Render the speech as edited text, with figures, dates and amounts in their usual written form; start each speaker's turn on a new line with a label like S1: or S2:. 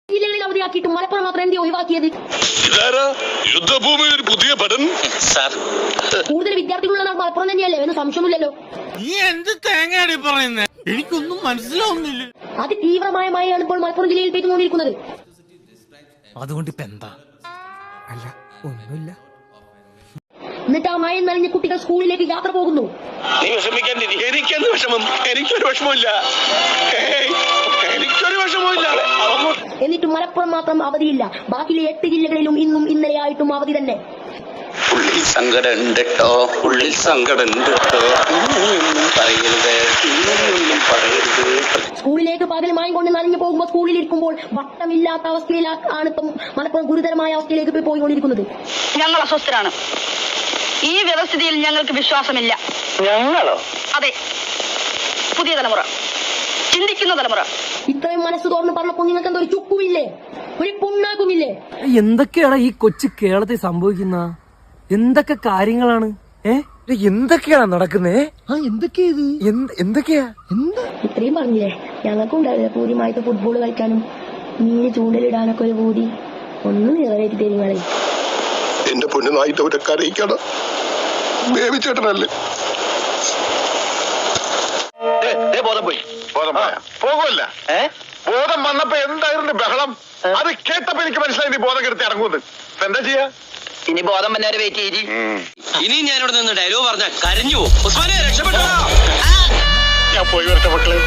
S1: ജില്ലകളിൽ അവധിയാക്കിയിട്ട് മലപ്പുറം മാത്രം എന്തി ഒഴിവാക്കിയത്?
S2: യുദ്ധഭൂമിയിൽ പുതിയ പഠനം
S1: കൂടുതൽ വിദ്യാർത്ഥികളുള്ള മലപ്പുറം തന്നെയല്ലേ എന്ന് സംശയമില്ലല്ലോ.
S3: നീ എന്ത് തേങ്ങയാണ് പറയുന്നത്? എനിക്കൊന്നും മനസ്സിലാവുന്നില്ല.
S1: അതിതീവ്രമായ മഴയാണ് ഇപ്പോൾ മലപ്പുറം ജില്ലയിൽ പെയ്തുകൊണ്ടിരിക്കുന്നത്.
S3: അതുകൊണ്ട് ഇപ്പൊ എന്താ? അല്ല ഒന്നുമില്ല.
S1: എന്നിട്ട് ആ മഴ നനഞ്ഞ കുട്ടികൾ സ്കൂളിലേക്ക് യാത്ര പോകുന്നു.
S2: നീ വിഷമിക്കാൻ, എനിക്കെന്ത് വിഷമം? എനിക്കൊരു വിഷമമില്ല, എനിക്കൊരു വിഷമമില്ല.
S1: എന്നിട്ട് മലപ്പുറം മാത്രം അവധിയില്ല. ബാക്കിയുള്ള 8 ജില്ലകളിലും ഇന്നും ഇന്നലെയായിട്ടും അവധി തന്നെ.
S2: ഉള്ളിൽ സങ്കടം ഉണ്ട് കേട്ടോ, ഉള്ളിൽ സങ്കടം ഉണ്ട് കേട്ടോ. ഇങ്ങനെയൊന്നും പറയരുത്, ഇങ്ങനെയൊന്നും പറയരുത്.
S1: സ്കൂളിലേക്ക് പകൽ മഴ കൊണ്ട് നനഞ്ഞു പോകുമ്പോൾ സ്കൂളിൽ ഇരിക്കുമ്പോൾ വട്ടമില്ലാത്ത അവസ്ഥയിലാണ് ഇപ്പം മലപ്പുറം ഗുരുതരമായ അവസ്ഥയിലേക്ക് പോയിക്കൊണ്ടിരിക്കുന്നത്.
S4: ഞങ്ങൾ അസ്വസ്ഥരാണ്. ഈ വ്യവസ്ഥിതിയിൽ ഞങ്ങൾക്ക് വിശ്വാസമില്ല.
S2: ഞങ്ങളോ?
S4: അതെ, പുതിയ തലമുറ, ചിന്തിക്കുന്ന തലമുറ.
S1: ഇത്രയും മനസ്സ് തുറന്ന് പറഞ്ഞപ്പോൾ നിങ്ങൾക്ക് എന്തോ ഒരു ചുക്കുമില്ലേ, ഒരു പുണ്ണാക്കുമില്ലേ?
S5: എന്തൊക്കെയാണ് ഈ കൊച്ചു കേരളത്തിൽ സംഭവിക്കുന്ന? എന്തൊക്കെ കാര്യങ്ങളാണ്? എന്തൊക്കെയാണ് നടക്കുന്നേ? എന്തൊക്കെയാ?
S1: ഇത്രയും പറഞ്ഞില്ലേ, ഞങ്ങൾക്കും ഉണ്ടാവില്ല പൂരിമായിട്ട് ഫുട്ബോൾ കളിക്കാനും മീന് ചൂണ്ടലിടാനൊക്കെ ഒരു പൂതി. ഒന്നും നിറവേറ്റി തരുങ്ങളെ.
S2: എന്റെ പൊന്നുനായിട്ട് അവരൊക്കെ അറിയിക്കണം. ബേബിച്ചേട്ടനല്ലേ? ബോധം പോയി. പോകുമല്ല, ബോധം വന്നപ്പോ എന്തായിരുന്നു ബഹളം? അത് കേട്ടപ്പോ എനിക്ക് മനസ്സിലായി നീ ബോധം കെടുത്തി ഇറങ്ങുന്നത്. എന്താ ചെയ്യാ?
S4: ഇനി ബോധം വന്നവരെ വെയിറ്റ് ചെയ്തി.
S6: ഇനി ഞാൻ ഇവിടെ നിന്ന് ഡയലോഗ് പറഞ്ഞ കരഞ്ഞു. ഉസ്മാനെ രക്ഷപ്പെട്ടോ?
S2: ഞാൻ പോയി വരട്ടെ മക്കളെ.